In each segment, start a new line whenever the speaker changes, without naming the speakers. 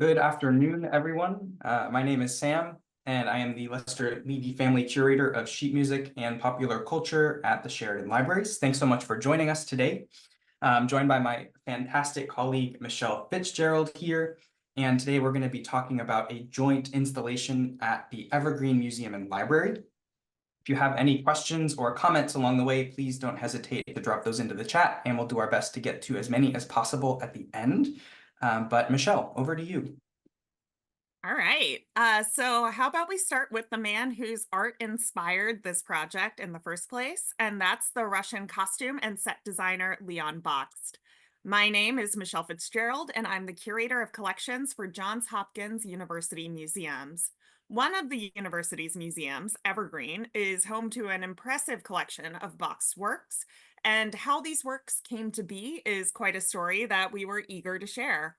Good afternoon, everyone. My name is Sam, and I am the Levy Family Curator of Sheet Music and Popular Culture at the Sheridan Libraries. Thanks so much for joining us today. I'm joined by my fantastic colleague, Michelle Fitzgerald here, and today we're going to be talking about a joint installation at the Evergreen Museum and Library. If you have any questions or comments along the way, please don't hesitate to drop those into the chat, and we'll do our best to get to as many as possible at the end. But Michelle, over to you.
All right. So how about we start with the man whose art inspired this project in the first place, and that's the Russian costume and set designer Léon Bakst. My name is Michelle Fitzgerald, and I'm the Curator of Collections for Johns Hopkins University Museums. One of the university's museums, Evergreen, is home to an impressive collection of Bakst's works, and how these works came to be is quite a story that we were eager to share.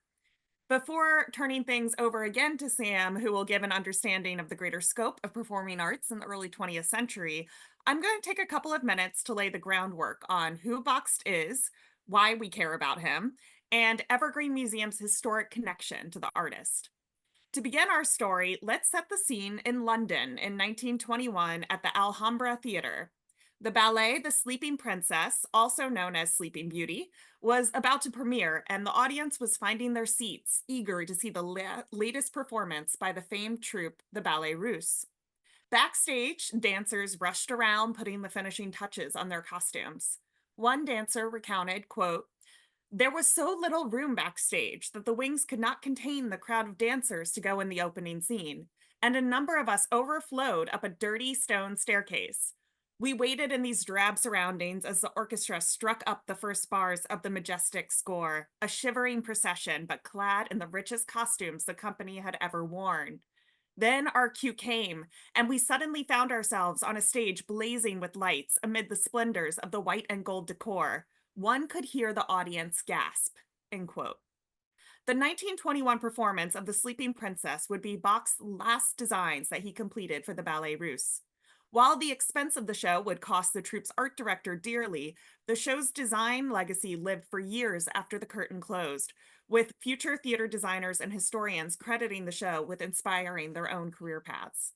Before turning things over again to Sam, who will give an understanding of the greater scope of performing arts in the early 20th century, I'm going to take a couple of minutes to lay the groundwork on who Bakst is, why we care about him, and Evergreen Museum's historic connection to the artist. To begin our story, let's set the scene in London in 1921 at the Alhambra Theatre. The ballet The Sleeping Princess, also known as Sleeping Beauty, was about to premiere, and the audience was finding their seats, eager to see the latest performance by the famed troupe, the Ballets Russes. Backstage, dancers rushed around putting the finishing touches on their costumes. One dancer recounted, quote, "There was so little room backstage that the wings could not contain the crowd of dancers to go in the opening scene, and a number of us overflowed up a dirty stone staircase. We waited in these drab surroundings as the orchestra struck up the first bars of the majestic score, a shivering procession, but clad in the richest costumes the company had ever worn. Then our cue came, and we suddenly found ourselves on a stage blazing with lights amid the splendors of the white and gold decor. One could hear the audience gasp." End quote. The 1921 performance of The Sleeping Princess would be Bach's last designs that he completed for the Ballet Russe. While the expense of the show would cost the troupe's art director dearly, the show's design legacy lived for years after the curtain closed, with future theater designers and historians crediting the show with inspiring their own career paths.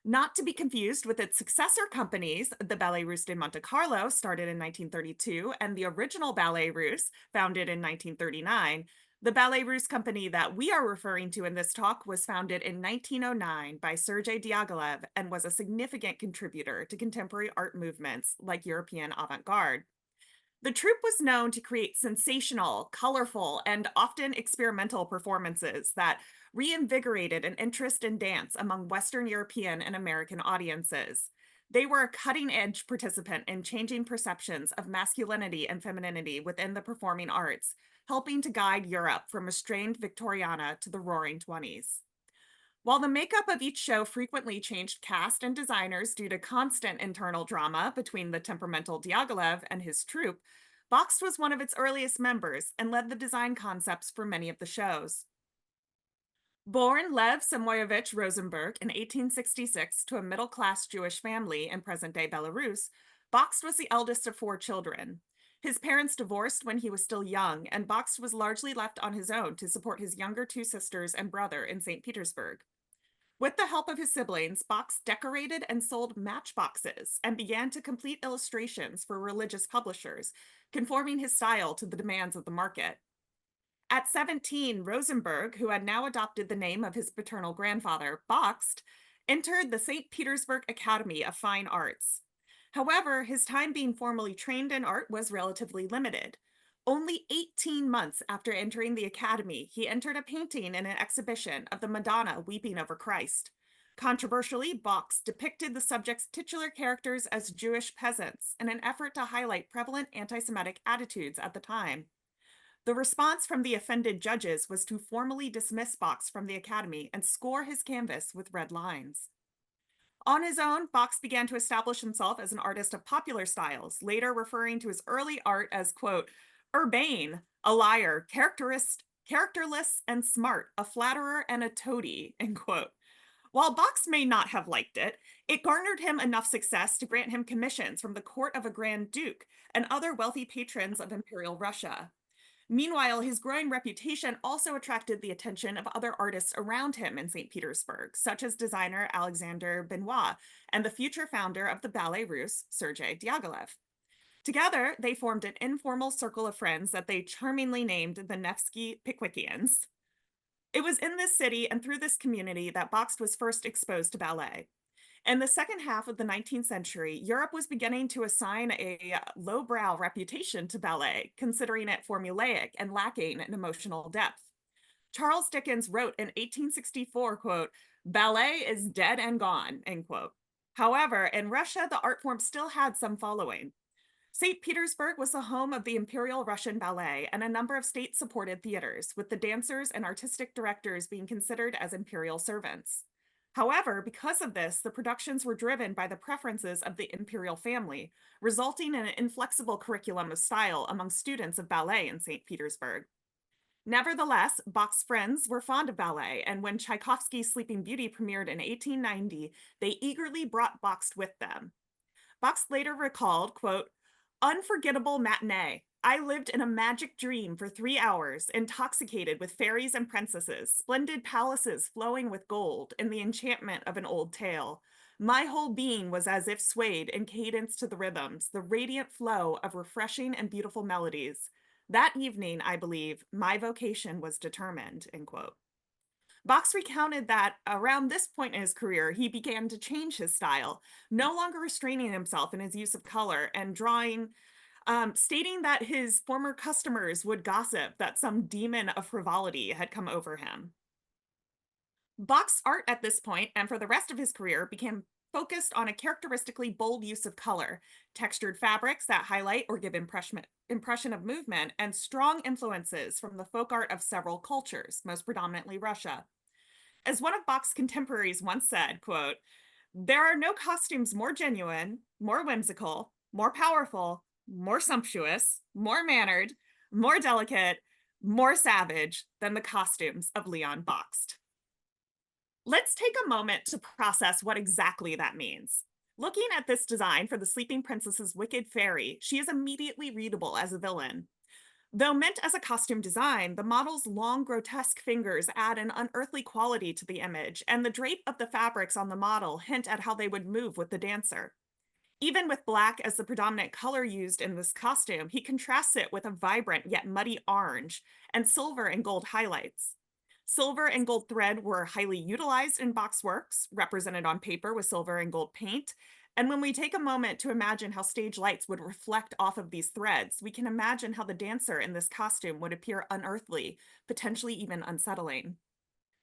Not to be confused with its successor companies, the Ballet Russe de Monte Carlo started in 1932 and the original Ballet Russe, founded in 1939. The Ballet Russe company that we are referring to in this talk was founded in 1909 by Sergei Diaghilev and was a significant contributor to contemporary art movements like European avant-garde. The troupe was known to create sensational, colorful, and often experimental performances that reinvigorated an interest in dance among Western European and American audiences. They were a cutting edge participant in changing perceptions of masculinity and femininity within the performing arts, helping to guide Europe from restrained Victoriana to the roaring 20s. While the makeup of each show frequently changed cast and designers due to constant internal drama between the temperamental Diaghilev and his troupe, Bakst was one of its earliest members and led the design concepts for many of the shows. Born Lev Samoyevich Rosenberg in 1866 to a middle-class Jewish family in present-day Belarus, Bakst was the eldest of four children. His parents divorced when he was still young, and Bakst was largely left on his own to support his younger two sisters and brother in St. Petersburg. With the help of his siblings, Bakst decorated and sold matchboxes and began to complete illustrations for religious publishers, conforming his style to the demands of the market. At 17, Rosenberg, who had now adopted the name of his paternal grandfather, Bakst, entered the St. Petersburg Academy of Fine Arts. However, his time being formally trained in art was relatively limited. Only 18 months after entering the academy, he entered a painting in an exhibition of the Madonna weeping over Christ. Controversially, Bakst depicted the subject's titular characters as Jewish peasants in an effort to highlight prevalent anti-Semitic attitudes at the time. The response from the offended judges was to formally dismiss Bakst from the academy and score his canvas with red lines. On his own, Bakst began to establish himself as an artist of popular styles, later referring to his early art as, quote, urbane, a liar, characterless and smart, a flatterer and a toady, end quote. While Bakst may not have liked it, it garnered him enough success to grant him commissions from the court of a Grand Duke and other wealthy patrons of Imperial Russia. Meanwhile, his growing reputation also attracted the attention of other artists around him in St. Petersburg, such as designer Alexander Benoit and the future founder of the Ballets Russes, Sergei Diaghilev. Together, they formed an informal circle of friends that they charmingly named the Nevsky Pickwickians. It was in this city and through this community that Bakst was first exposed to ballet. In the second half of the 19th century, Europe was beginning to assign a lowbrow reputation to ballet, considering it formulaic and lacking in emotional depth. Charles Dickens wrote in 1864, quote, "Ballet is dead and gone," end quote. However, in Russia, the art form still had some following. St. Petersburg was the home of the Imperial Russian Ballet and a number of state-supported theaters, with the dancers and artistic directors being considered as imperial servants. However, because of this, the productions were driven by the preferences of the imperial family, resulting in an inflexible curriculum of style among students of ballet in St. Petersburg. Nevertheless, Bach's friends were fond of ballet, and when Tchaikovsky's Sleeping Beauty premiered in 1890, they eagerly brought Bakst with them. Bakst later recalled, quote, "Unforgettable matinee. I lived in a magic dream for 3 hours, intoxicated with fairies and princesses, splendid palaces flowing with gold, and the enchantment of an old tale. My whole being was as if swayed in cadence to the rhythms, the radiant flow of refreshing and beautiful melodies. That evening, I believe, my vocation was determined," end quote. Bakst recounted that around this point in his career, he began to change his style, no longer restraining himself in his use of color and drawing, stating that his former customers would gossip that some demon of frivolity had come over him. Bakst's art at this point, and for the rest of his career, became focused on a characteristically bold use of color, textured fabrics that highlight or give impression of movement, and strong influences from the folk art of several cultures, most predominantly Russia. As one of Bach's contemporaries once said, quote, "There are no costumes more genuine, more whimsical, more powerful, more sumptuous, more mannered, more delicate, more savage than the costumes of Léon Bakst." Let's take a moment to process what exactly that means. Looking at this design for the Sleeping Princess's wicked fairy, she is immediately readable as a villain. Though meant as a costume design, the model's long, grotesque fingers add an unearthly quality to the image, and the drape of the fabrics on the model hint at how they would move with the dancer. Even with black as the predominant color used in this costume, he contrasts it with a vibrant yet muddy orange and silver and gold highlights. Silver and gold thread were highly utilized in Bach's works, represented on paper with silver and gold paint. And when we take a moment to imagine how stage lights would reflect off of these threads, we can imagine how the dancer in this costume would appear unearthly, potentially even unsettling.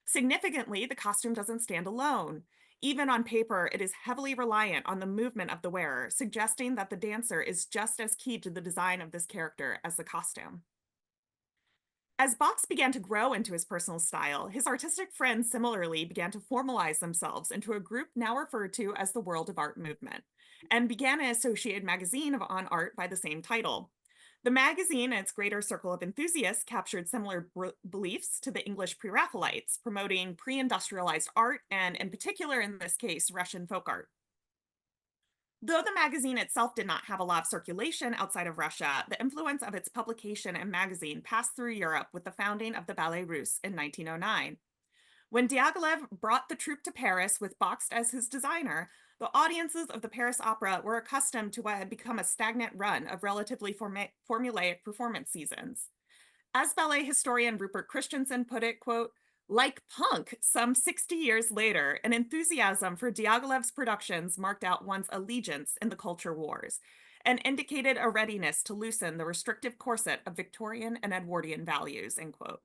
Significantly, the costume doesn't stand alone. Even on paper, it is heavily reliant on the movement of the wearer, suggesting that the dancer is just as key to the design of this character as the costume. As Bakst began to grow into his personal style, his artistic friends similarly began to formalize themselves into a group now referred to as the World of Art movement, and began an associated magazine on art by the same title. The magazine and its greater circle of enthusiasts captured similar beliefs to the English Pre-Raphaelites, promoting pre-industrialized art and, in particular in this case, Russian folk art. Though the magazine itself did not have a lot of circulation outside of Russia, the influence of its publication and magazine passed through Europe with the founding of the Ballets Russes in 1909. When Diaghilev brought the troupe to Paris with Bakst as his designer, the audiences of the Paris Opera were accustomed to what had become a stagnant run of relatively formulaic performance seasons. As ballet historian Rupert Christensen put it, quote, "Like punk, some 60 years later, an enthusiasm for Diaghilev's productions marked out one's allegiance in the culture wars and indicated a readiness to loosen the restrictive corset of Victorian and Edwardian values," end quote.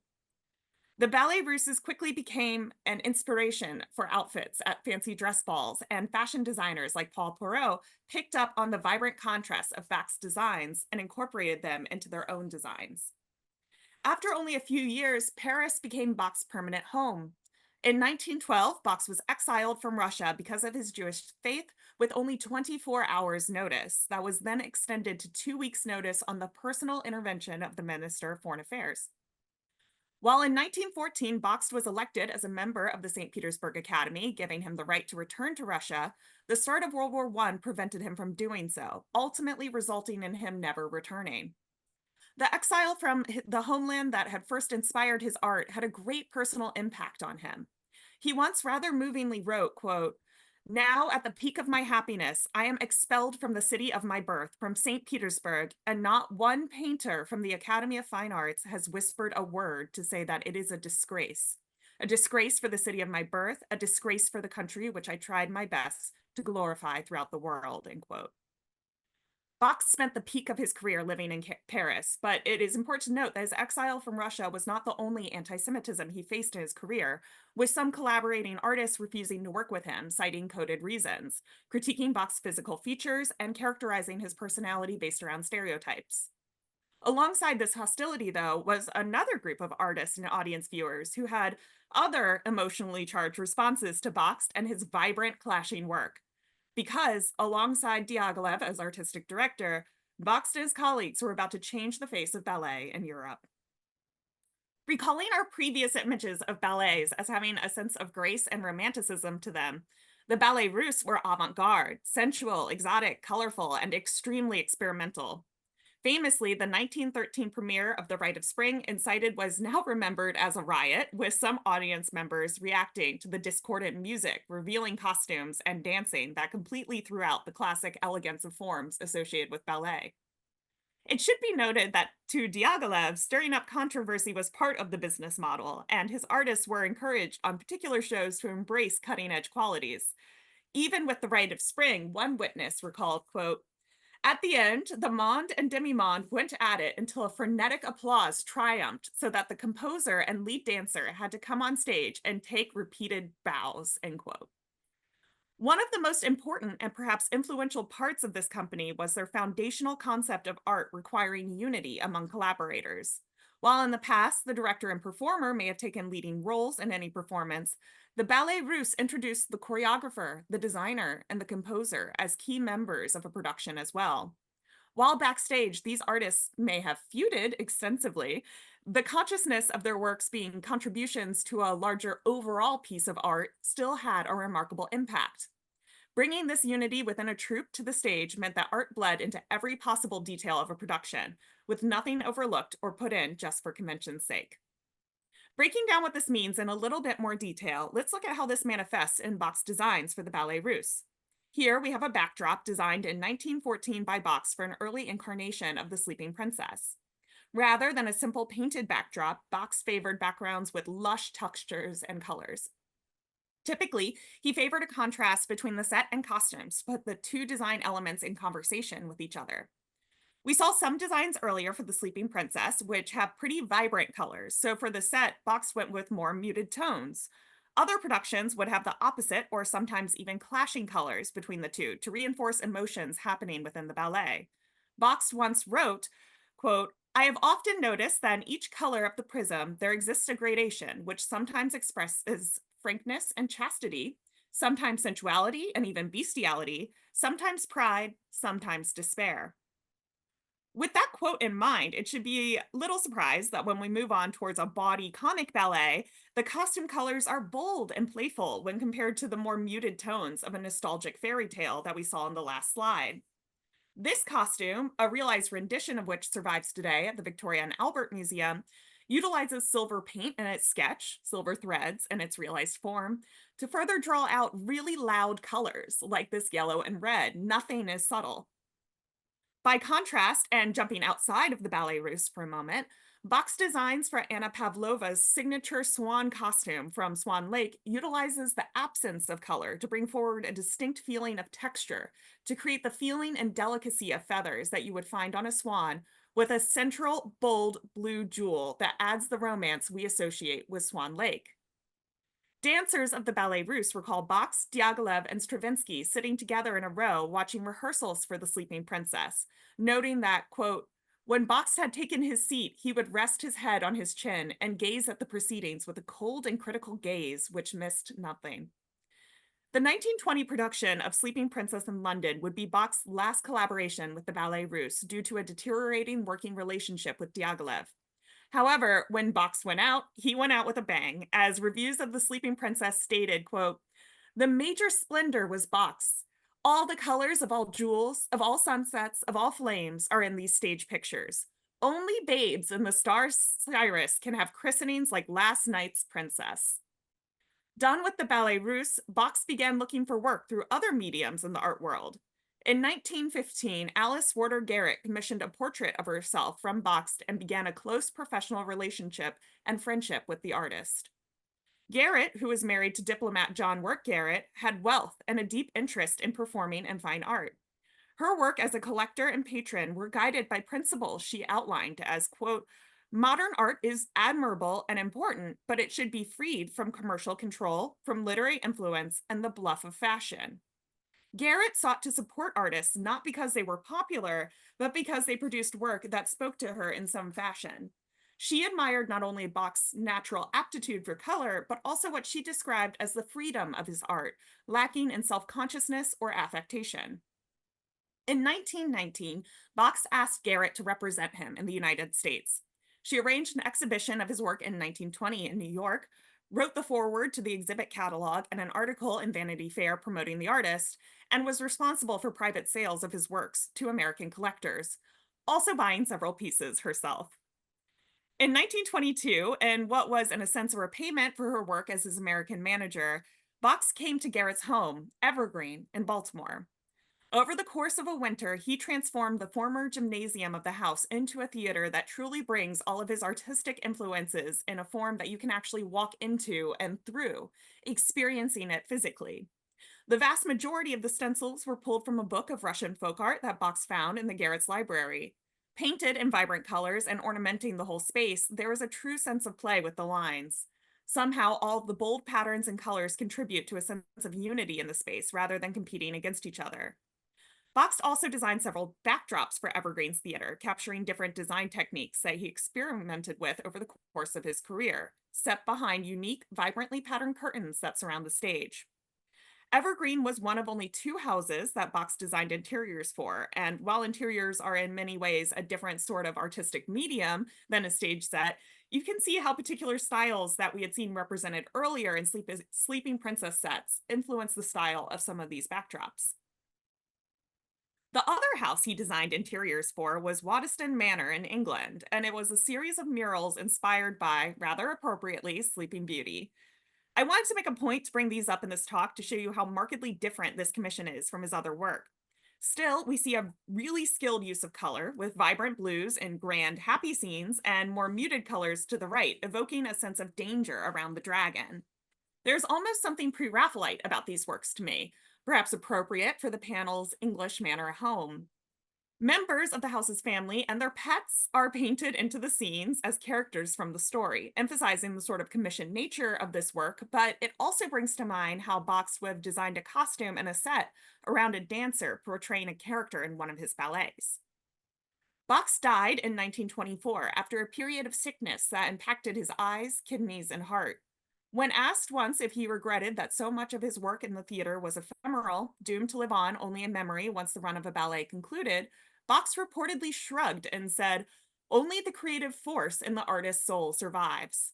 The Ballets Russes quickly became an inspiration for outfits at fancy dress balls, and fashion designers like Paul Poiret picked up on the vibrant contrasts of Bakst's designs and incorporated them into their own designs. After only a few years, Paris became Bakst's permanent home. In 1912, Bakst was exiled from Russia because of his Jewish faith with only 24 hours notice. That was then extended to 2 weeks notice on the personal intervention of the Minister of Foreign Affairs. While in 1914, Bakst was elected as a member of the St. Petersburg Academy, giving him the right to return to Russia, the start of World War I prevented him from doing so, ultimately resulting in him never returning. The exile from the homeland that had first inspired his art had a great personal impact on him. He once rather movingly wrote, quote, "Now at the peak of my happiness, I am expelled from the city of my birth, from St. Petersburg, and not one painter from the Academy of Fine Arts has whispered a word to say that it is a disgrace. A disgrace for the city of my birth, a disgrace for the country which I tried my best to glorify throughout the world," end quote. Bakst spent the peak of his career living in Paris, but it is important to note that his exile from Russia was not the only anti-Semitism he faced in his career, with some collaborating artists refusing to work with him, citing coded reasons, critiquing Bakst's physical features, and characterizing his personality based around stereotypes. Alongside this hostility, though, was another group of artists and audience viewers who had other emotionally charged responses to Bakst and his vibrant, clashing work. Because, alongside Diaghilev as artistic director, Bakst and his colleagues were about to change the face of ballet in Europe. Recalling our previous images of ballets as having a sense of grace and romanticism to them, the Ballets Russes were avant-garde, sensual, exotic, colorful, and extremely experimental. Famously, the 1913 premiere of The Rite of Spring incited what is now remembered as a riot, with some audience members reacting to the discordant music, revealing costumes, and dancing that completely threw out the classic elegance of forms associated with ballet. It should be noted that to Diaghilev, stirring up controversy was part of the business model, and his artists were encouraged on particular shows to embrace cutting-edge qualities. Even with The Rite of Spring, one witness recalled, quote, "At the end, the monde and demi-monde went at it until a frenetic applause triumphed, so that the composer and lead dancer had to come on stage and take repeated bows," end quote. One of the most important and perhaps influential parts of this company was their foundational concept of art requiring unity among collaborators. While in the past, the director and performer may have taken leading roles in any performance, the Ballets Russes introduced the choreographer, the designer, and the composer as key members of a production as well. While backstage, these artists may have feuded extensively, the consciousness of their works being contributions to a larger overall piece of art still had a remarkable impact. Bringing this unity within a troupe to the stage meant that art bled into every possible detail of a production, with nothing overlooked or put in just for convention's sake. Breaking down what this means in a little bit more detail, let's look at how this manifests in Bakst's designs for the Ballets Russes. Here we have a backdrop designed in 1914 by Bakst for an early incarnation of the Sleeping Princess. Rather than a simple painted backdrop, Bakst favored backgrounds with lush textures and colors. Typically, he favored a contrast between the set and costumes to put the two design elements in conversation with each other. We saw some designs earlier for the Sleeping Princess, which have pretty vibrant colors. So for the set, Bakst went with more muted tones. Other productions would have the opposite or sometimes even clashing colors between the two to reinforce emotions happening within the ballet. Bakst once wrote, quote, "I have often noticed that in each color of the prism there exists a gradation, which sometimes expresses frankness and chastity, sometimes sensuality and even bestiality, sometimes pride, sometimes despair." With that quote in mind, it should be little surprise that when we move on towards a body comic ballet, the costume colors are bold and playful when compared to the more muted tones of a nostalgic fairy tale that we saw in the last slide. This costume, a realized rendition of which survives today at the Victoria and Albert Museum, utilizes silver paint in its sketch, silver threads in its realized form, to further draw out really loud colors like this yellow and red. Nothing is subtle. By contrast, and jumping outside of the Ballets Russes for a moment, Bakst's designs for Anna Pavlova's signature swan costume from Swan Lake utilizes the absence of color to bring forward a distinct feeling of texture, to create the feeling and delicacy of feathers that you would find on a swan, with a central, bold blue jewel that adds the romance we associate with Swan Lake. Dancers of the Ballets Russes recall Bakst, Diaghilev, and Stravinsky sitting together in a row watching rehearsals for The Sleeping Princess, noting that, quote, "When Bakst had taken his seat, he would rest his head on his chin and gaze at the proceedings with a cold and critical gaze which missed nothing." The 1920 production of Sleeping Princess in London would be Bakst's last collaboration with the Ballets Russes due to a deteriorating working relationship with Diaghilev. However, when Bakst went out, he went out with a bang, as reviews of The Sleeping Princess stated, quote, "The major splendor was Bakst's. All the colors of all jewels, of all sunsets, of all flames are in these stage pictures. Only babes in the star Cyrus can have christenings like last night's princess. Done with the Ballets Russes, Bakst began looking for work through other mediums in the art world. In 1915, Alice Warder Garrett commissioned a portrait of herself from Bakst and began a close professional relationship and friendship with the artist. Garrett, who was married to diplomat John Work Garrett, had wealth and a deep interest in performing and fine art. Her work as a collector and patron were guided by principles she outlined as, quote, modern art is admirable and important, but it should be freed from commercial control, from literary influence, and the bluff of fashion. Garrett sought to support artists not because they were popular, but because they produced work that spoke to her in some fashion. She admired not only Bakst's natural aptitude for color, but also what she described as the freedom of his art, lacking in self-consciousness or affectation. In 1919, Bakst asked Garrett to represent him in the United States. She arranged an exhibition of his work in 1920 in New York, wrote the foreword to the exhibit catalog and an article in Vanity Fair promoting the artist, and was responsible for private sales of his works to American collectors, also buying several pieces herself. In 1922, and what was in a sense a repayment for her work as his American manager, Bakst came to Garrett's home, Evergreen, in Baltimore. Over the course of a winter, he transformed the former gymnasium of the house into a theater that truly brings all of his artistic influences in a form that you can actually walk into and through, experiencing it physically. The vast majority of the stencils were pulled from a book of Russian folk art that Bakst found in the Garrett's library. Painted in vibrant colors and ornamenting the whole space, there is a true sense of play with the lines. Somehow, all of the bold patterns and colors contribute to a sense of unity in the space rather than competing against each other. Bakst also designed several backdrops for Evergreen's theater, capturing different design techniques that he experimented with over the course of his career, set behind unique, vibrantly patterned curtains that surround the stage. Evergreen was one of only 2 houses that Bakst designed interiors for, and while interiors are in many ways a different sort of artistic medium than a stage set, you can see how particular styles that we had seen represented earlier in Sleeping Princess sets influence the style of some of these backdrops. The other house he designed interiors for was Waddesdon Manor in England, and it was a series of murals inspired by, rather appropriately, Sleeping Beauty. I wanted to make a point to bring these up in this talk to show you how markedly different this commission is from his other work. Still, we see a really skilled use of color, with vibrant blues in grand, happy scenes and more muted colors to the right, evoking a sense of danger around the dragon. There's almost something pre-Raphaelite about these works to me, perhaps appropriate for the panel's English manor home. Members of the house's family and their pets are painted into the scenes as characters from the story, emphasizing the sort of commissioned nature of this work, but it also brings to mind how Bakst would have designed a costume and a set around a dancer portraying a character in one of his ballets. Bakst died in 1924 after a period of sickness that impacted his eyes, kidneys, and heart. When asked once if he regretted that so much of his work in the theater was ephemeral, doomed to live on only in memory once the run of a ballet concluded, Bakst reportedly shrugged and said, "Only the creative force in the artist's soul survives."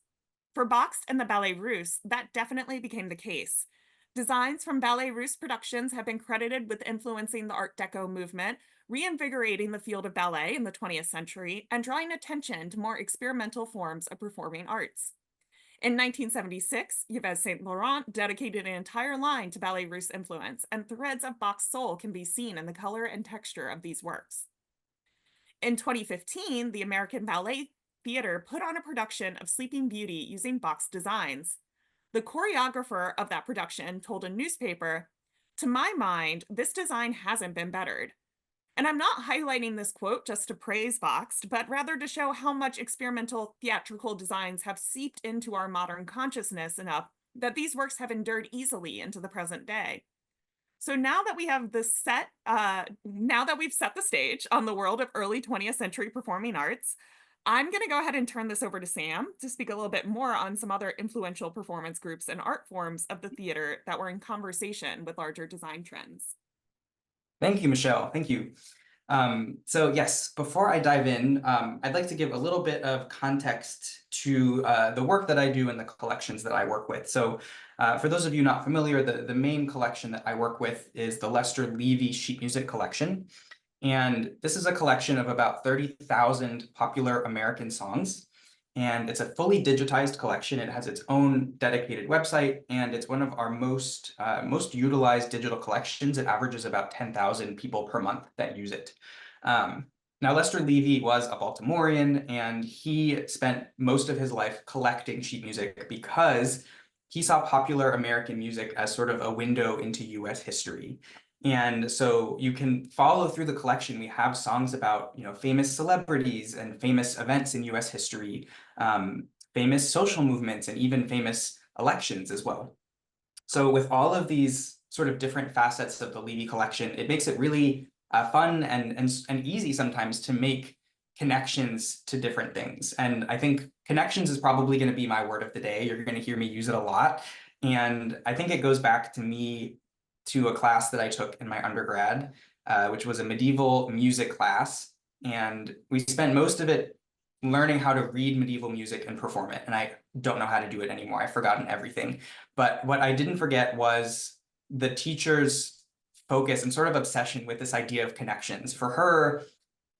For Bakst and the Ballets Russes, that definitely became the case. Designs from Ballets Russes productions have been credited with influencing the Art Deco movement, reinvigorating the field of ballet in the 20th century, and drawing attention to more experimental forms of performing arts. In 1976, Yves Saint Laurent dedicated an entire line to Ballets Russes influence, and threads of Bakst's soul can be seen in the color and texture of these works. In 2015, the American Ballet Theatre put on a production of Sleeping Beauty using Bakst designs. The choreographer of that production told a newspaper, "To my mind, this design hasn't been bettered." And I'm not highlighting this quote just to praise Bakst, but rather to show how much experimental theatrical designs have seeped into our modern consciousness enough that these works have endured easily into the present day. So now that we have this set, now that we've set the stage on the world of early 20th century performing arts, I'm going to go ahead and turn this over to Sam to speak a little bit more on some other influential performance groups and art forms of the theater that were in conversation with larger design trends.
Thank you, Michelle. Thank you. So yes, before I dive in, I'd like to give a little bit of context to the work that I do and the collections that I work with. So for those of you not familiar, the main collection that I work with is the Lester Levy sheet music collection. And this is a collection of about 30,000 popular American songs. And it's a fully digitized collection. It has its own dedicated website, and it's one of our most utilized digital collections. It averages about 10,000 people per month that use it. Now, Lester Levy was a Baltimorean, and he spent most of his life collecting sheet music because he saw popular American music as sort of a window into US history. And so you can follow through the collection. We have songs about, famous celebrities and famous events in US history, famous social movements, and even famous elections as well. So with all of these sort of different facets of the Levy collection, it makes it really fun and easy sometimes to make connections to different things. And I think connections is probably going to be my word of the day. You're going to hear me use it a lot. And I think it goes back to a class that I took in my undergrad, which was a medieval music class. And we spent most of it learning how to read medieval music and perform it. And I don't know how to do it anymore. I've forgotten everything. But what I didn't forget was the teacher's focus and sort of obsession with this idea of connections. For her,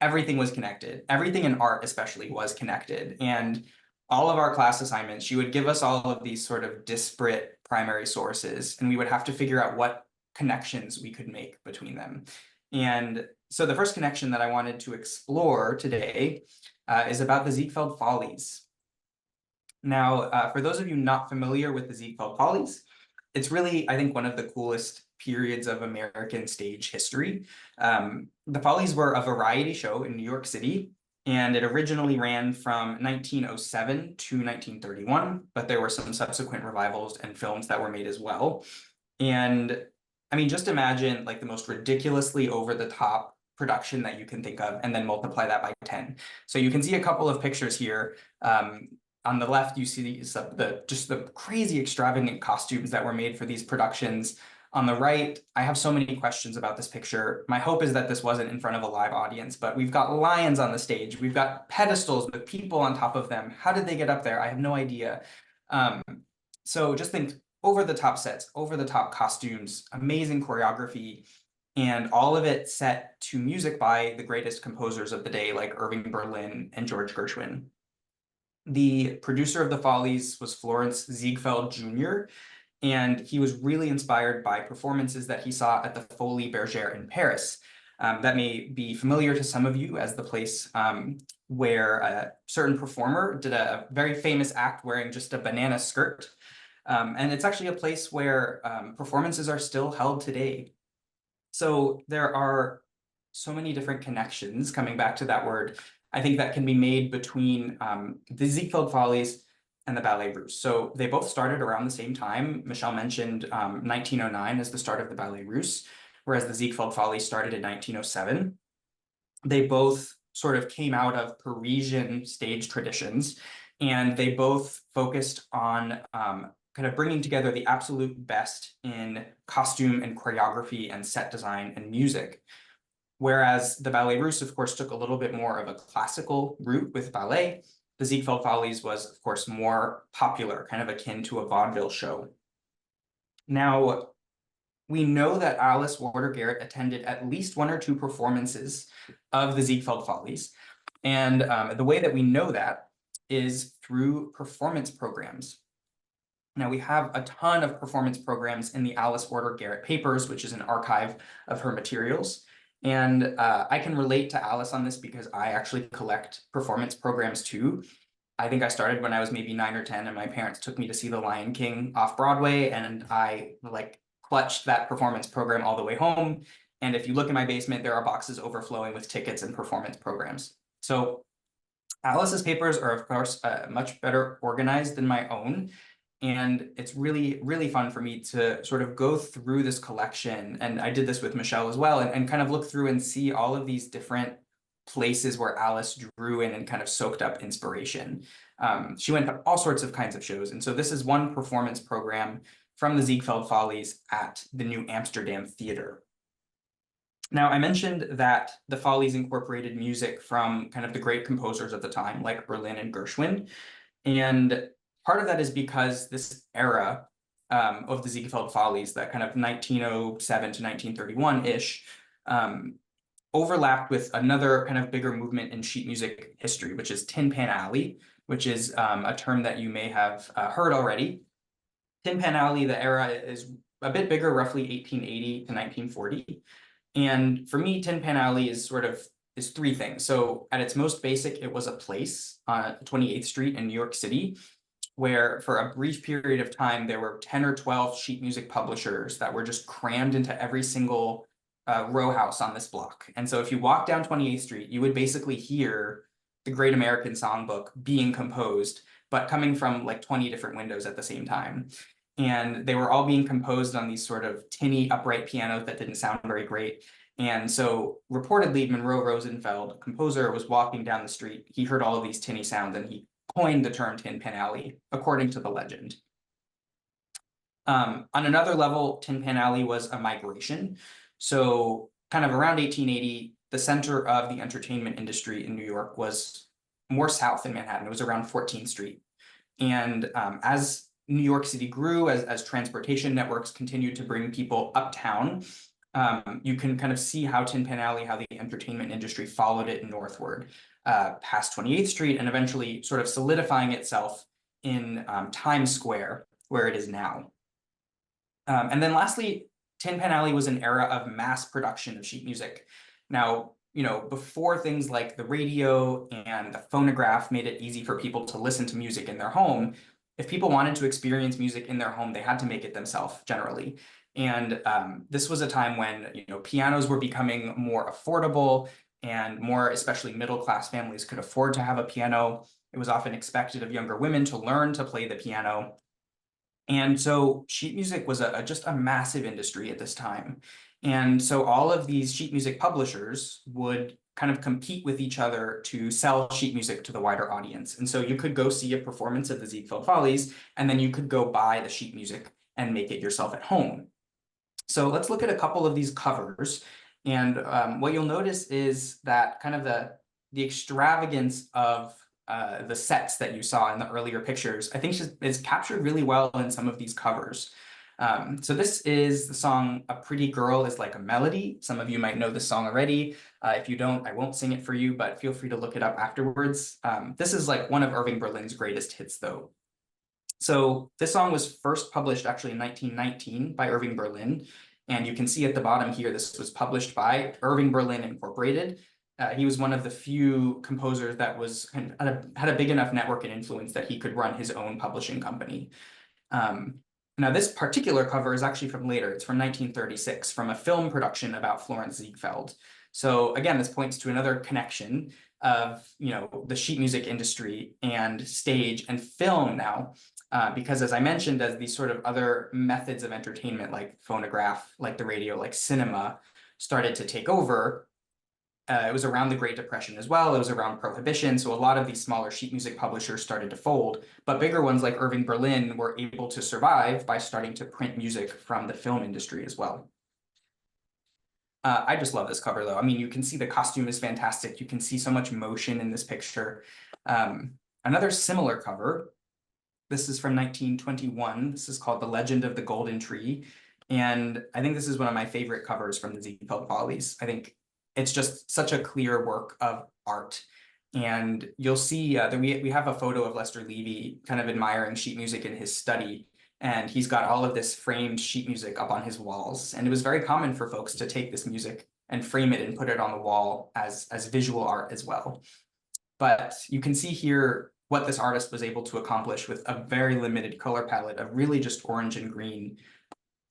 everything was connected. Everything in art especially was connected. And all of our class assignments, she would give us all of these sort of disparate primary sources, and we would have to figure out what connections we could make between them. And so the first connection that I wanted to explore today is about the Ziegfeld Follies. Now, for those of you not familiar with the Ziegfeld Follies, it's really, I think, one of the coolest periods of American stage history. The Follies were a variety show in New York City, and it originally ran from 1907 to 1931, but there were some subsequent revivals and films that were made as well. And I mean, just imagine like the most ridiculously over-the-top production that you can think of, and then multiply that by 10. So you can see a couple of pictures here. On the left, you see just the crazy extravagant costumes that were made for these productions. On the right, I have so many questions about this picture. My hope is that this wasn't in front of a live audience, but we've got lions on the stage. We've got pedestals with people on top of them. How did they get up there? I have no idea. So just think over-the-top sets, over-the-top costumes, amazing choreography, and all of it set to music by the greatest composers of the day, like Irving Berlin and George Gershwin. The producer of the Follies was Florence Ziegfeld Jr., and he was really inspired by performances that he saw at the Folies Bergère in Paris. That may be familiar to some of you as the place where a certain performer did a very famous act wearing just a banana skirt. And it's actually a place where performances are still held today. So there are so many different connections, coming back to that word, I think, that can be made between the Ziegfeld Follies and the Ballets Russes. So they both started around the same time. Michelle mentioned 1909 as the start of the Ballets Russes, whereas the Ziegfeld Follies started in 1907. They both sort of came out of Parisian stage traditions, and they both focused on kind of bringing together the absolute best in costume and choreography and set design and music. Whereas the Ballets Russes, of course, took a little bit more of a classical route with ballet. The Ziegfeld Follies was, of course, more popular, kind of akin to a vaudeville show. Now, we know that Alice Warder Garrett attended at least one or two performances of the Ziegfeld Follies. And the way that we know that is through performance programs. Now, we have a ton of performance programs in the Alice Warder Garrett papers, which is an archive of her materials. And I can relate to Alice on this because I actually collect performance programs too. I think I started when I was maybe 9 or 10, and my parents took me to see The Lion King off Broadway, and I clutched that performance program all the way home. And if you look in my basement, there are boxes overflowing with tickets and performance programs. So Alice's papers are, of course, much better organized than my own. And it's really, really fun for me to sort of go through this collection. And I did this with Michelle as well, and kind of look through and see all of these different places where Alice drew in and kind of soaked up inspiration. She went to all sorts of kinds of shows. And so this is one performance program from the Ziegfeld Follies at the New Amsterdam Theater. Now, I mentioned that the Follies incorporated music from kind of the great composers of the time, like Berlin and Gershwin. And part of that is because this era of the Ziegfeld Follies, that kind of 1907 to 1931-ish, overlapped with another kind of bigger movement in sheet music history, which is Tin Pan Alley, which is a term that you may have heard already. Tin Pan Alley, the era is a bit bigger, roughly 1880 to 1940. And for me, Tin Pan Alley is three things. So at its most basic, it was a place on 28th Street in New York City, where for a brief period of time, there were 10 or 12 sheet music publishers that were just crammed into every single row house on this block. And so if you walk down 28th Street, you would basically hear the Great American Songbook being composed, but coming from like 20 different windows at the same time. And they were all being composed on these sort of tinny upright pianos that didn't sound very great. And so reportedly, Monroe Rosenfeld, a composer, was walking down the street. He heard all of these tinny sounds and he coined the term Tin Pan Alley, according to the legend. On another level, Tin Pan Alley was a migration. So kind of around 1880, the center of the entertainment industry in New York was more south in Manhattan. It was around 14th Street. And as New York City grew, as transportation networks continued to bring people uptown, you can kind of see how Tin Pan Alley, how the entertainment industry followed it northward past 28th Street and eventually sort of solidifying itself in Times Square, where it is now. And then lastly, Tin Pan Alley was an era of mass production of sheet music. Now, before things like the radio and the phonograph made it easy for people to listen to music in their home, if people wanted to experience music in their home, they had to make it themselves generally. And this was a time when pianos were becoming more affordable and more, especially middle-class families could afford to have a piano. It was often expected of younger women to learn to play the piano. And so sheet music was just a massive industry at this time. And so all of these sheet music publishers would kind of compete with each other to sell sheet music to the wider audience. And so you could go see a performance of the Ziegfeld Follies, and then you could go buy the sheet music and make it yourself at home. So let's look at a couple of these covers. And what you'll notice is that kind of the extravagance of the sets that you saw in the earlier pictures, I think is captured really well in some of these covers. So this is the song "A Pretty Girl is Like a Melody." Some of you might know this song already. If you don't, I won't sing it for you, but feel free to look it up afterwards. This is like one of Irving Berlin's greatest hits, though. So this song was first published actually in 1919 by Irving Berlin. And you can see at the bottom here, this was published by Irving Berlin Incorporated. He was one of the few composers that was had a big enough network and influence that he could run his own publishing company. Now, this particular cover is actually from later. It's from 1936, from a film production about Florence Ziegfeld. So again, this points to another connection of the sheet music industry and stage and film now. Because as I mentioned, as these sort of other methods of entertainment like phonograph, like the radio, like cinema started to take over, it was around the Great Depression as well. It was around Prohibition. So a lot of these smaller sheet music publishers started to fold, but bigger ones like Irving Berlin were able to survive by starting to print music from the film industry as well. I just love this cover though. I mean, you can see the costume is fantastic. You can see so much motion in this picture. Another similar cover. This is from 1921. This is called The Legend of the Golden Tree. And I think this is one of my favorite covers from the Ziegfeld Follies. I think it's just such a clear work of art. And you'll see that we have a photo of Lester Levy kind of admiring sheet music in his study. And he's got all of this framed sheet music up on his walls. And it was very common for folks to take this music and frame it and put it on the wall as visual art as well. But you can see here what this artist was able to accomplish with a very limited color palette of really just orange and green.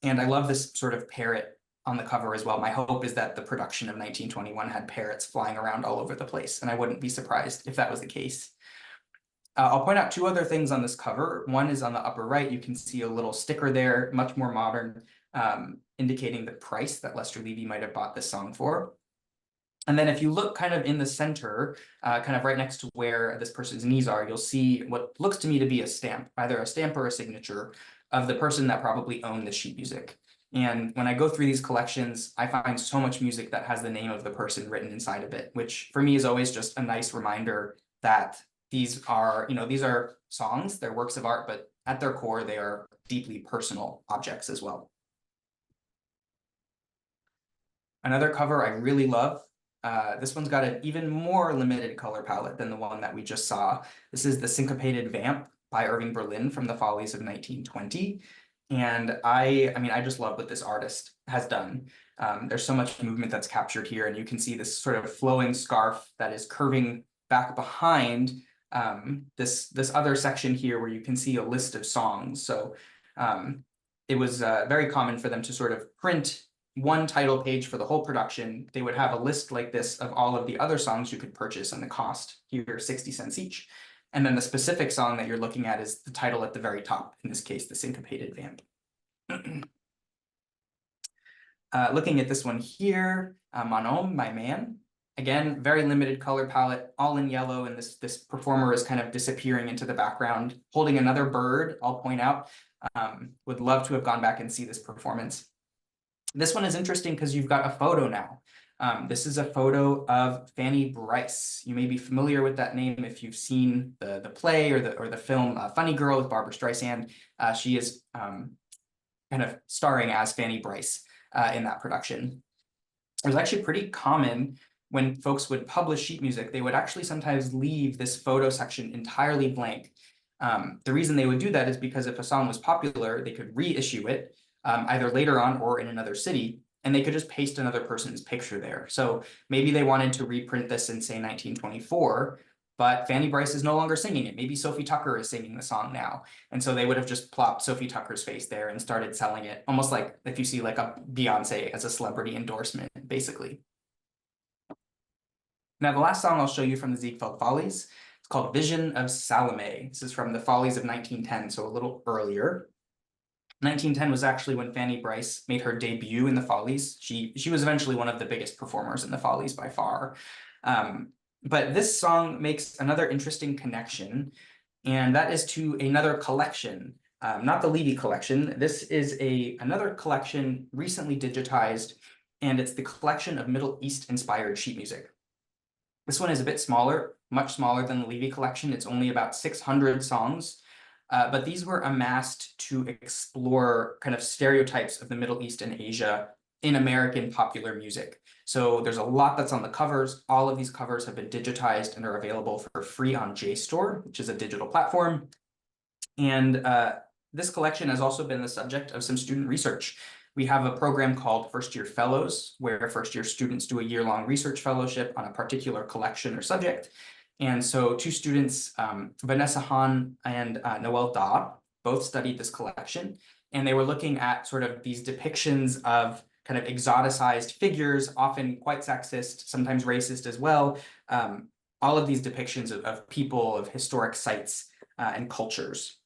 And I love this sort of parrot on the cover as well. My hope is that the production of 1921 had parrots flying around all over the place, and I wouldn't be surprised if that was the case. I'll point out two other things on this cover. One is on the upper right, you can see a little sticker there, much more modern, indicating the price that Lester Levy might have bought this song for. And then if you look kind of in the center, kind of right next to where this person's knees are, you'll see what looks to me to be a stamp, either a stamp or a signature of the person that probably owned the sheet music. And when I go through these collections, I find so much music that has the name of the person written inside of it, which for me is always just a nice reminder that these are songs, they're works of art, but at their core, they are deeply personal objects as well. Another cover I really love This one's got an even more limited color palette than the one that we just saw. This is The Syncopated Vamp by Irving Berlin from the Follies of 1920. And I mean, I just love what this artist has done. There's so much movement that's captured here, and you can see this sort of flowing scarf that is curving back behind this other section here where you can see a list of songs. So it was very common for them to sort of print one title page for the whole production. They would have a list like this of all of the other songs you could purchase, and the cost here 60 cents each. And then the specific song that you're looking at is the title at the very top, in this case, The Syncopated Vamp. Looking at this one here, Mon Homme, My Man. Again, very limited color palette, all in yellow, and this performer is kind of disappearing into the background, holding another bird, I'll point out. Would love to have gone back and see this performance. This one is interesting because you've got a photo now. This is a photo of Fanny Brice. You may be familiar with that name if you've seen the play or the film Funny Girl with Barbra Streisand. She is kind of starring as Fanny Brice in that production. It was actually pretty common when folks would publish sheet music, they would actually sometimes leave this photo section entirely blank. The reason they would do that is because if a song was popular, they could reissue it either later on or in another city, and they could just paste another person's picture there. So maybe they wanted to reprint this in, say, 1924, but Fanny Brice is no longer singing it. Maybe Sophie Tucker is singing the song now. And so they would have just plopped Sophie Tucker's face there and started selling it, almost like if you see like a Beyonce as a celebrity endorsement, basically. Now, the last song I'll show you from the Ziegfeld Follies, it's called Vision of Salome. This is from the Follies of 1910, so a little earlier. 1910 was actually when Fanny Brice made her debut in the Follies. She was eventually one of the biggest performers in the Follies by far. But this song makes another interesting connection, and that is to another collection, not the Levy collection. This is another collection recently digitized, and it's the collection of Middle East-inspired sheet music. This one is a bit smaller, much smaller than the Levy collection. It's only about 600 songs, but these were amassed to explore kind of stereotypes of the Middle East and Asia in American popular music. So there's a lot that's on the covers. All of these covers have been digitized and are available for free on JSTOR, which is a digital platform. And this collection has also been the subject of some student research. We have a program called First Year Fellows, where first-year students do a year-long research fellowship on a particular collection or subject. And so two students, Vanessa Hahn and Noel Daw, both studied this collection, and they were looking at sort of these depictions of kind of exoticized figures, often quite sexist, sometimes racist as well. All of these depictions of people, of historic sites and cultures.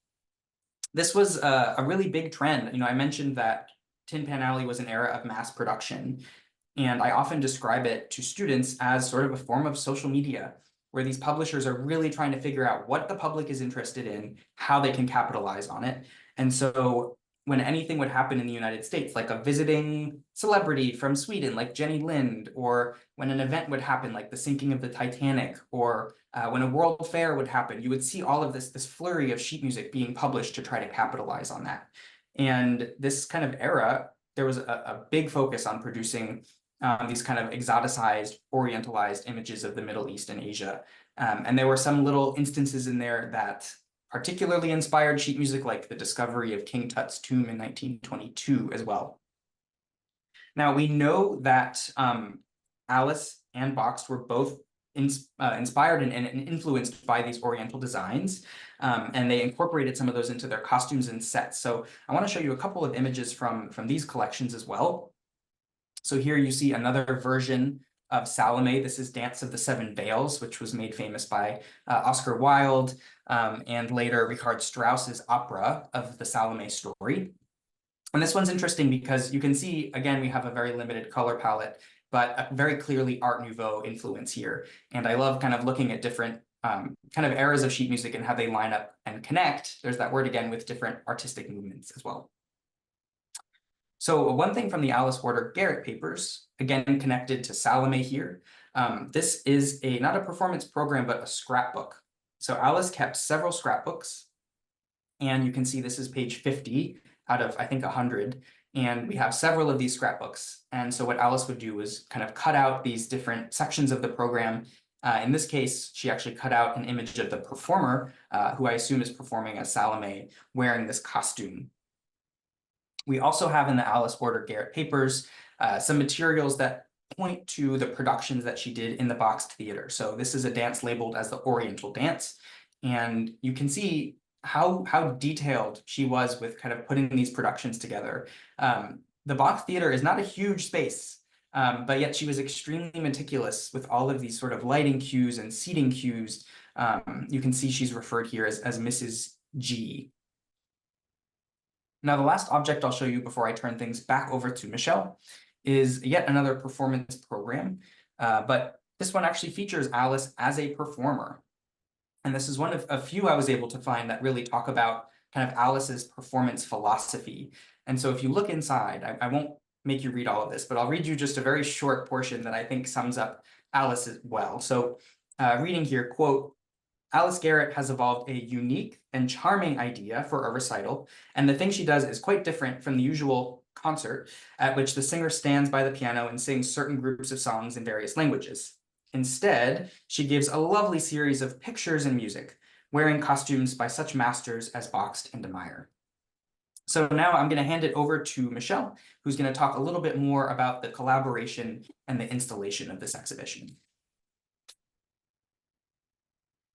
This was a really big trend. You know, I mentioned that Tin Pan Alley was an era of mass production, and I often describe it to students as sort of a form of social media, where these publishers are really trying to figure out what the public is interested in, how they can capitalize on it. And so when anything would happen in the United States, like a visiting celebrity from Sweden, like Jenny Lind, or when an event would happen, like the sinking of the Titanic, or when a world fair would happen, you would see all of this flurry of sheet music being published to try to capitalize on that. And this kind of era, there was a big focus on producing these kind of exoticized, orientalized images of the Middle East and Asia. And there were some little instances in there that particularly inspired sheet music, like the discovery of King Tut's tomb in 1922 as well. Now, we know that Alice and Bakst were both inspired and influenced by these Oriental designs, and they incorporated some of those into their costumes and sets. So I want to show you a couple of images from these collections as well. So here you see another version of Salome. This is Dance of the Seven Veils, which was made famous by Oscar Wilde and later Richard Strauss's opera of the Salome story. And this one's interesting because you can see, again, we have a very limited color palette, but a very clearly Art Nouveau influence here. And I love kind of looking at different kind of eras of sheet music and how they line up and connect. There's that word again with different artistic movements as well. So one thing from the Alice Warder Garrett papers, again, connected to Salome here, this is not a performance program, but a scrapbook. So Alice kept several scrapbooks, and you can see this is page 50 out of, I think, 100. And we have several of these scrapbooks. And so what Alice would do was kind of cut out these different sections of the program. In this case, she actually cut out an image of the performer, who I assume is performing as Salome, wearing this costume. We also have in the Alice Warder Garrett papers some materials that point to the productions that she did in the Bakst Theatre. So this is a dance labeled as the Oriental Dance. And you can see how detailed she was with kind of putting these productions together. The Bakst Theatre is not a huge space, but yet she was extremely meticulous with all of these sort of lighting cues and seating cues. You can see she's referred here as Mrs. G. Now, the last object I'll show you before I turn things back over to Michelle is yet another performance program, but this one actually features Alice as a performer. And this is one of a few I was able to find that really talk about kind of Alice's performance philosophy. And so if you look inside, I won't make you read all of this, but I'll read you just a very short portion that I think sums up Alice as well. So reading here, quote, Alice Garrett has evolved a unique and charming idea for a recital, and the thing she does is quite different from the usual concert, at which the singer stands by the piano and sings certain groups of songs in various languages. Instead, she gives a lovely series of pictures and music, wearing costumes by such masters as Bakst and Meyer. So now I'm going to hand it over to Michelle, who's going to talk a little bit more about the collaboration and the installation of this exhibition.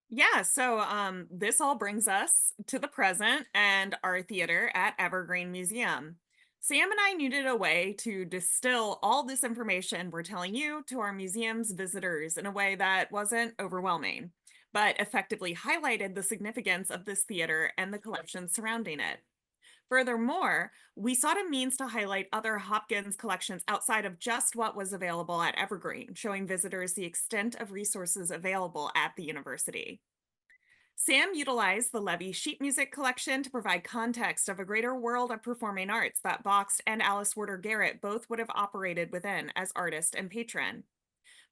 Yeah, so this all brings us to the present and our theater at Evergreen Museum. Sam and I needed a way to distill all this information we're telling you to our museum's visitors in a way that wasn't overwhelming, but effectively highlighted the significance of this theater and the collections surrounding it. Furthermore, we sought a means to highlight other Hopkins collections outside of just what was available at Evergreen, showing visitors the extent of resources available at the university. Sam utilized the Levy sheet music collection to provide context of a greater world of performing arts that Bakst and Alice Warder Garrett both would have operated within as artist and patron.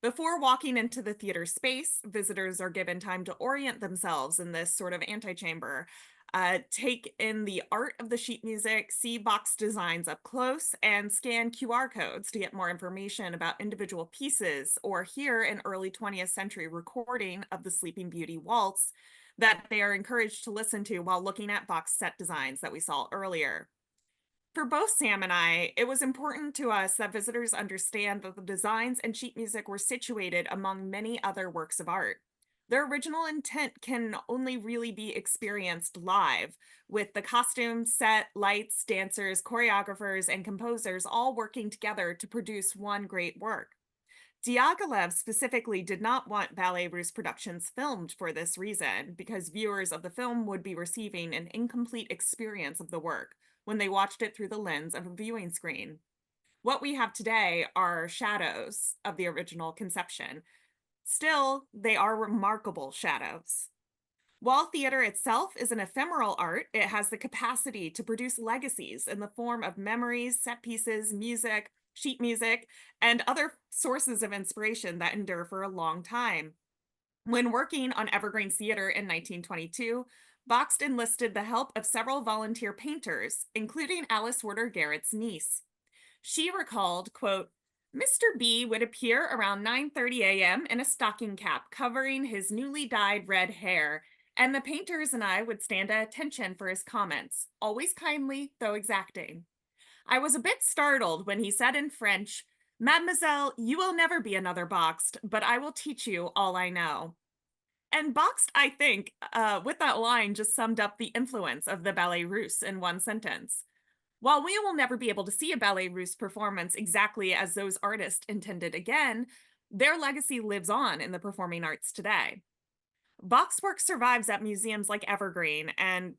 Before walking into the theater space, visitors are given time to orient themselves in this sort of antechamber, take in the art of the sheet music, see Bakst designs up close, and scan QR codes to get more information about individual pieces, or hear an early 20th century recording of the Sleeping Beauty waltz that they are encouraged to listen to while looking at Bakst set designs that we saw earlier. For both Sam and I, it was important to us that visitors understand that the designs and sheet music were situated among many other works of art. Their original intent can only really be experienced live, with the costume, set, lights, dancers, choreographers, and composers all working together to produce one great work. Diaghilev specifically did not want Ballets Russes productions filmed for this reason, because viewers of the film would be receiving an incomplete experience of the work when they watched it through the lens of a viewing screen. What we have today are shadows of the original conception. Still, they are remarkable shadows. While theater itself is an ephemeral art, it has the capacity to produce legacies in the form of memories, set pieces, music, sheet music, and other sources of inspiration that endure for a long time. When working on Evergreen Theater in 1922, Bakst enlisted the help of several volunteer painters, including Alice Warder Garrett's niece. She recalled, quote, Mr. B would appear around 9:30 a.m. in a stocking cap covering his newly dyed red hair, and the painters and I would stand at attention for his comments, always kindly, though exacting. I was a bit startled when he said in French, Mademoiselle, you will never be another Bakst, but I will teach you all I know. And Bakst, I think, with that line, just summed up the influence of the Ballets Russes in one sentence. While we will never be able to see a Ballets Russes performance exactly as those artists intended again, their legacy lives on in the performing arts today. Bakst's work survives at museums like Evergreen, and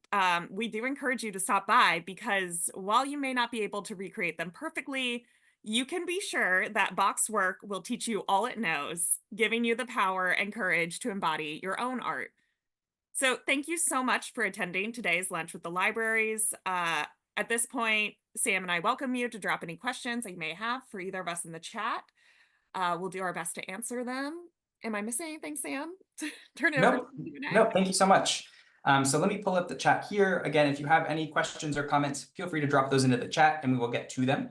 we do encourage you to stop by because while you may not be able to recreate them perfectly, you can be sure that Bakst's work will teach you all it knows, giving you the power and courage to embody your own art. So thank you so much for attending today's Lunch with the Libraries. At this point, Sam and I welcome you to drop any questions that you may have for either of us in the chat. We'll do our best to answer them. Am I missing anything, Sam? Turn it over to
Nope,
Q&A.
nope, thank you so much. So let me pull up the chat here. Again, if you have any questions or comments, feel free to drop those into the chat and we will get to them.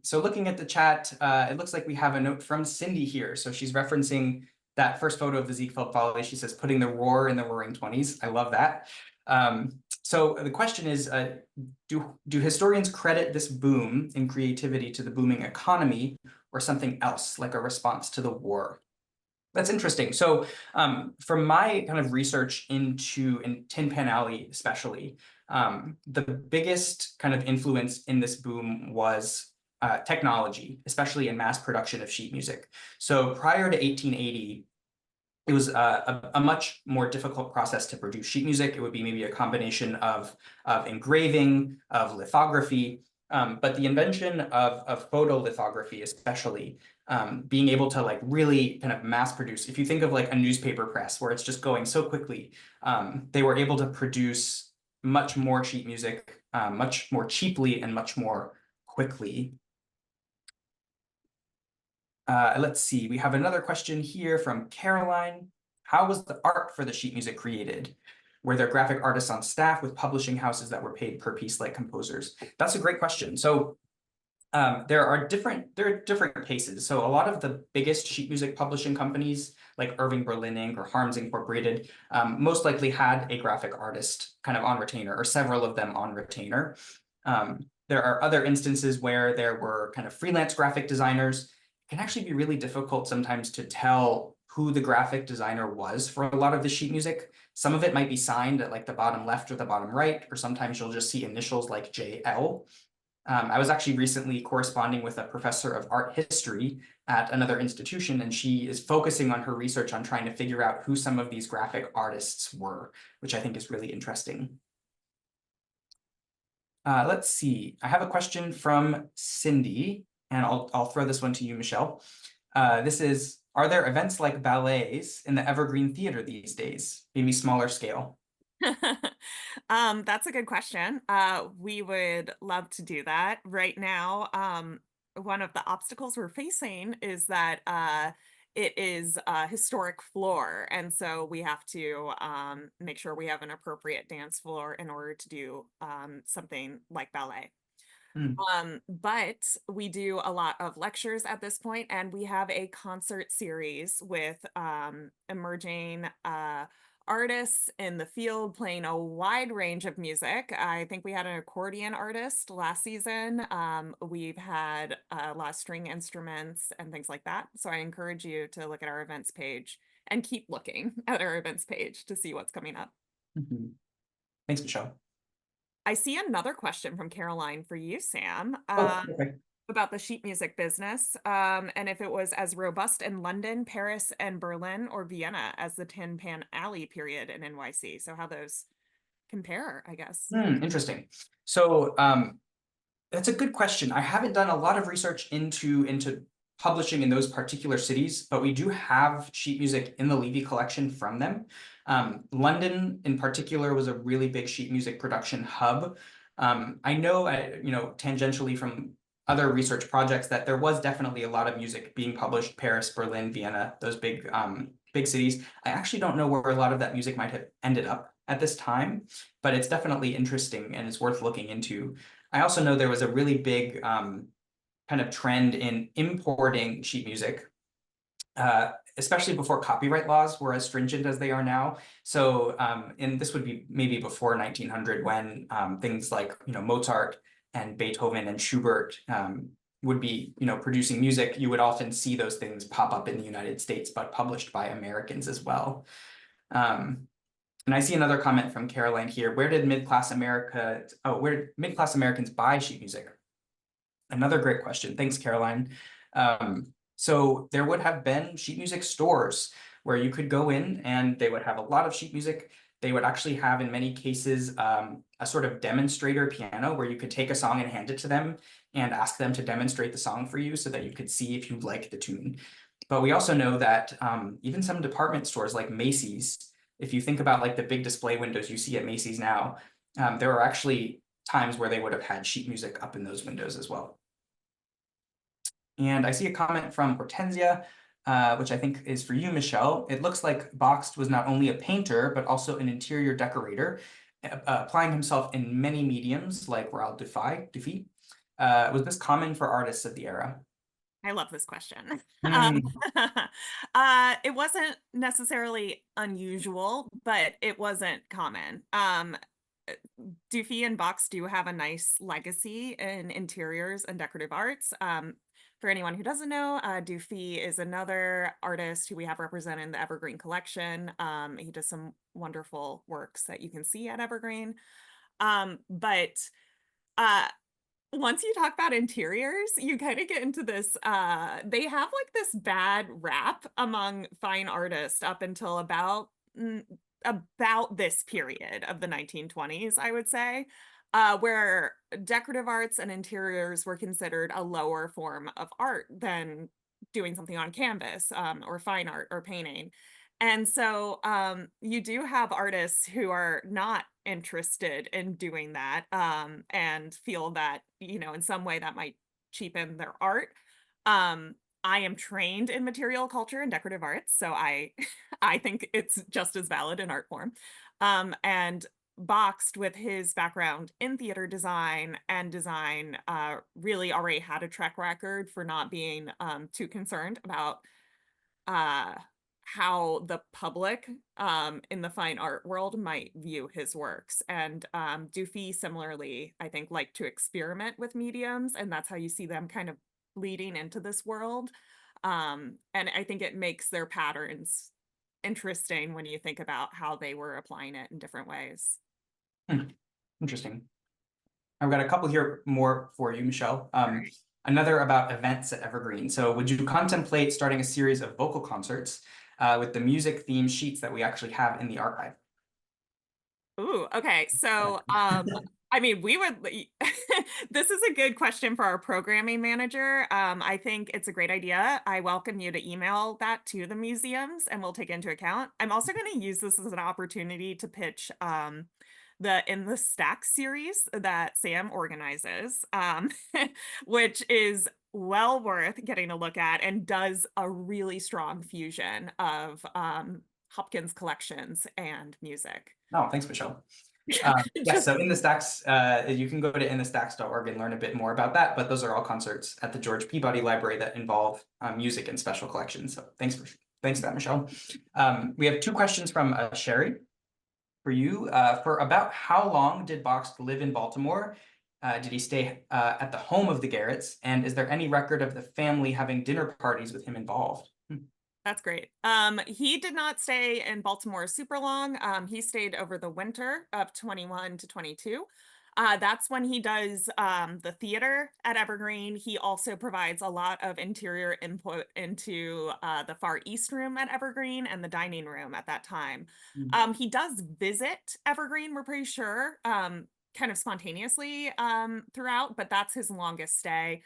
So looking at the chat, it looks like we have a note from Cindy here. So she's referencing that first photo of the Ziegfeld Follies. She says, putting the roar in the roaring 20s. I love that. So the question is, do historians credit this boom in creativity to the booming economy or something else, like a response to the war? That's interesting. So from my kind of research in Tin Pan Alley especially, the biggest kind of influence in this boom was technology, especially in mass production of sheet music. So prior to 1880, it was a much more difficult process to produce sheet music. It would be maybe a combination of engraving, of lithography, but the invention of photolithography, especially, being able to like really kind of mass produce. If you think of like a newspaper press where it's just going so quickly, they were able to produce much more sheet music, much more cheaply and much more quickly. Let's see, we have another question here from Caroline. How was the art for the sheet music created? Were there graphic artists on staff with publishing houses that were paid per piece like composers? That's a great question. So there are different cases. So a lot of the biggest sheet music publishing companies like Irving Berlin Inc. or Harms Incorporated most likely had a graphic artist kind of on retainer, or several of them on retainer. There are other instances where there were kind of freelance graphic designers. It can actually be really difficult sometimes to tell who the graphic designer was for a lot of the sheet music. Some of it might be signed at like the bottom left or the bottom right, or sometimes you'll just see initials like JL. I was actually recently corresponding with a professor of art history at another institution, and she is focusing on her research on trying to figure out who some of these graphic artists were, which I think is really interesting. Let's see. I have a question from Cindy, and I'll throw this one to you, Michelle. This is, are there events like ballets in the Evergreen Theatre these days, maybe smaller scale?
That's a good question. We would love to do that. Right now, one of the obstacles we're facing is that it is a historic floor. And so we have to make sure we have an appropriate dance floor in order to do something like ballet. But we do a lot of lectures at this point, and we have a concert series with emerging artists in the field playing a wide range of music. I think we had an accordion artist last season. We've had a lot of string instruments and things like that. So I encourage you to look at our events page and keep looking at our events page to see what's coming up.
Thanks, Michelle.
I see another question from Caroline for you, Sam,
Okay.
about the sheet music business, and if it was as robust in London, Paris, and Berlin, or Vienna as the Tin Pan Alley period in NYC. So how those compare, I guess.
Interesting. So that's a good question. I haven't done a lot of research into publishing in those particular cities, but we do have sheet music in the Levy collection from them. London in particular was a really big sheet music production hub. I know, tangentially from other research projects that there was definitely a lot of music being published, Paris, Berlin, Vienna, those big cities. I actually don't know where a lot of that music might have ended up at this time, but it's definitely interesting and it's worth looking into. I also know there was a really big kind of trend in importing sheet music, especially before copyright laws were as stringent as they are now. So, and this would be maybe before 1900 when things like, Mozart and Beethoven and Schubert would be, producing music. You would often see those things pop up in the United States, but published by Americans as well. And I see another comment from Caroline here. Where did middle-class Americans buy sheet music? Another great question. Thanks, Caroline. So there would have been sheet music stores where you could go in and they would have a lot of sheet music. They would actually have, in many cases, a sort of demonstrator piano where you could take a song and hand it to them and ask them to demonstrate the song for you so that you could see if you liked the tune. But we also know that even some department stores like Macy's, if you think about like the big display windows you see at Macy's now, there are actually times where they would have had sheet music up in those windows as well. And I see a comment from Hortensia. which I think is for you, Michelle. It looks like Bakst was not only a painter, but also an interior decorator, applying himself in many mediums like Royal Dufy. Was this common for artists of the era?
I love this question.
Hmm.
It wasn't necessarily unusual, but it wasn't common. Dufy and Bakst do have a nice legacy in interiors and decorative arts. For anyone who doesn't know, Dufy is another artist who we have represented in the Evergreen collection. He does some wonderful works that you can see at Evergreen. But uh, once you talk about interiors, you kind of get into this, they have like this bad rap among fine artists up until about this period of the 1920s, I would say, where decorative arts and interiors were considered a lower form of art than doing something on canvas, or fine art or painting. And so you do have artists who are not interested in doing that, and feel that, in some way that might cheapen their art. I am trained in material culture and decorative arts, so I I think it's just as valid in art form. And Bakst, with his background in theater design and design, really already had a track record for not being too concerned about uh how the public in the fine art world might view his works. And Dufy similarly, I think, like to experiment with mediums, and that's how you see them kind of leading into this world. And I think it makes their patterns interesting when you think about how they were applying it in different ways.
Hmm. Interesting. I've got a couple here more for you, Michelle.
Right.
Another about events at Evergreen. So would you contemplate starting a series of vocal concerts with the music theme sheets that we actually have in the archive?
Ooh, okay. So, I mean, we would, this is a good question for our programming manager. I think it's a great idea. I welcome you to email that to the museums and we'll take into account. I'm also going to use this as an opportunity to pitch the In the Stack series that Sam organizes, which is well worth getting a look at and does a really strong fusion of Hopkins collections and music.
Oh, thanks, Michelle. Yes,
Just
so In the Stacks, you can go to inthestacks.org and learn a bit more about that, but those are all concerts at the George Peabody Library that involve music and special collections. So thanks for that, Michelle. We have two questions from Sherry for you. For about how long did Bakst live in Baltimore? Did he stay at the home of the Garretts? And is there any record of the family having dinner parties with him involved?
That's great. He did not stay in Baltimore super long. He stayed over the winter of 21 to 22. That's when he does the theater at Evergreen. He also provides a lot of interior input into the Far East room at Evergreen and the dining room at that time. He does visit Evergreen, we're pretty sure, kind of spontaneously throughout, but that's his longest stay.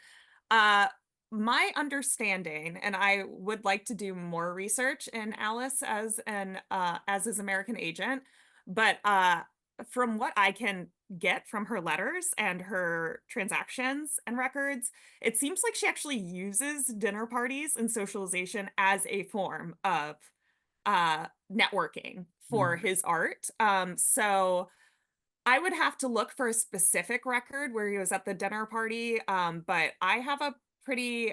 Uh, my understanding, and I would like to do more research in Alice as his American agent, but from what I can get from her letters and her transactions and records, it seems like she actually uses dinner parties and socialization as a form of networking for his art. So I would have to look for a specific record where he was at the dinner party, but I have a pretty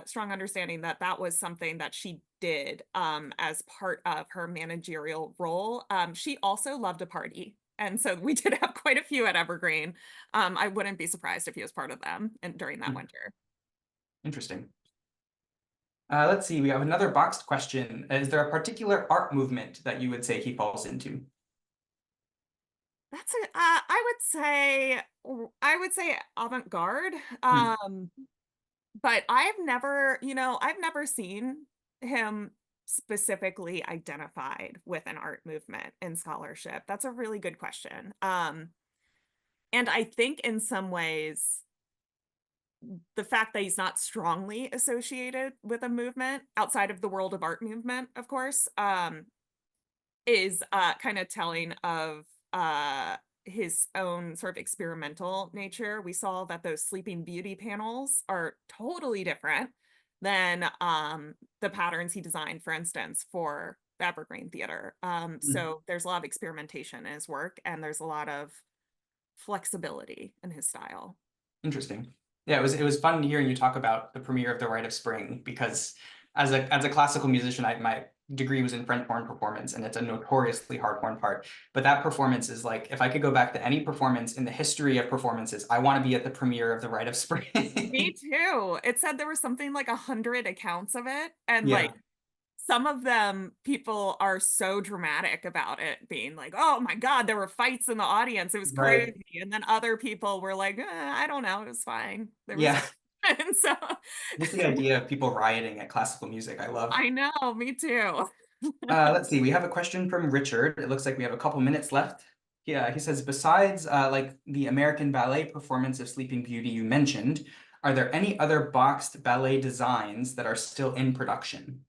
strong understanding that that was something that she did as part of her managerial role. She also loved a party, and so we did have quite a few at Evergreen. I wouldn't be surprised if he was part of them during that winter.
Interesting. Let's see, we have another boxed question. Is there a particular art movement that you would say he falls into?
That's a, I would say avant-garde.
Hmm.
But I've never seen him specifically identified with an art movement in scholarship. That's a really good question. And I think in some ways, the fact that he's not strongly associated with a movement outside of the world of art movement, of course, is kind of telling of his own sort of experimental nature. We saw that those Sleeping Beauty panels are totally different than the patterns he designed, for instance, for the Evergreen Theater.
Mhm.
So there's a lot of experimentation in his work, and there's a lot of flexibility in his style.
Interesting. Yeah, it was fun hearing you talk about the premiere of The Rite of Spring because as a classical musician, my degree was in French horn performance, and it's a notoriously hard horn part. But that performance is like, if I could go back to any performance in the history of performances, I want to be at the premiere of The Rite of
Me
Spring.
too. It said there was something like 100 accounts of it, and like
Yeah,
some of them, people are so dramatic about it being like, oh my God, there were fights in the audience. It was
right.
crazy. And then other people were like, I don't know, it was fine. There was,
Yeah,
and so
just the idea of people rioting at classical music, I love.
I know, me too.
Let's see. We have a question from Richard. It looks like we have a couple minutes left. Yeah, he says, besides like the American ballet performance of Sleeping Beauty you mentioned, are there any other Bakst ballet designs that are still in production?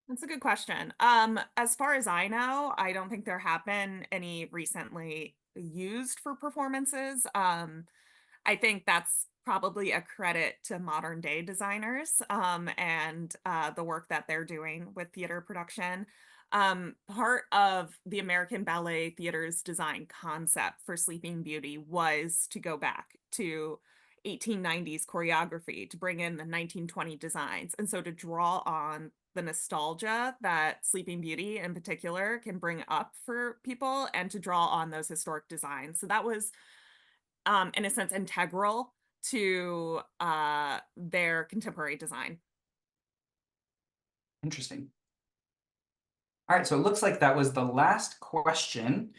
That's a good question. As far as I know, I don't think there have been any recently used for performances. I think that's probably a credit to modern day designers and the work that they're doing with theater production. Part of the American Ballet Theater's design concept for Sleeping Beauty was to go back to 1890s choreography, to bring in the 1920 designs. And so to draw on the nostalgia that Sleeping Beauty in particular can bring up for people and to draw on those historic designs. So that was in a sense, integral to their contemporary design.
Interesting. All right, so it looks like that was the last question.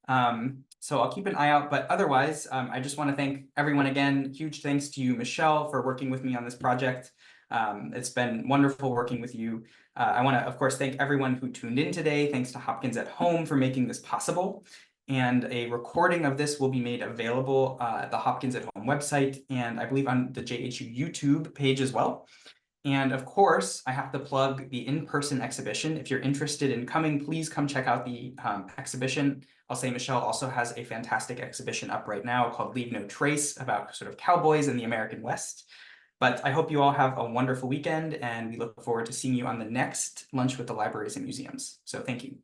So I'll keep an eye out, but otherwise, I just want to thank everyone again. Huge thanks to you, Michelle, for working with me on this project. It's been wonderful working with you. I want to, of course, thank everyone who tuned in today. Thanks to Hopkins at Home for making this possible. And a recording of this will be made available at the Hopkins at Home website, and I believe on the JHU YouTube page as well. And of course, I have to plug the in-person exhibition. If you're interested in coming, please come check out the exhibition. I'll say Michelle also has a fantastic exhibition up right now called Leave No Trace, about sort of cowboys in the American West. But I hope you all have a wonderful weekend, and we look forward to seeing you on the next Lunch with the Libraries and Museums. So thank you.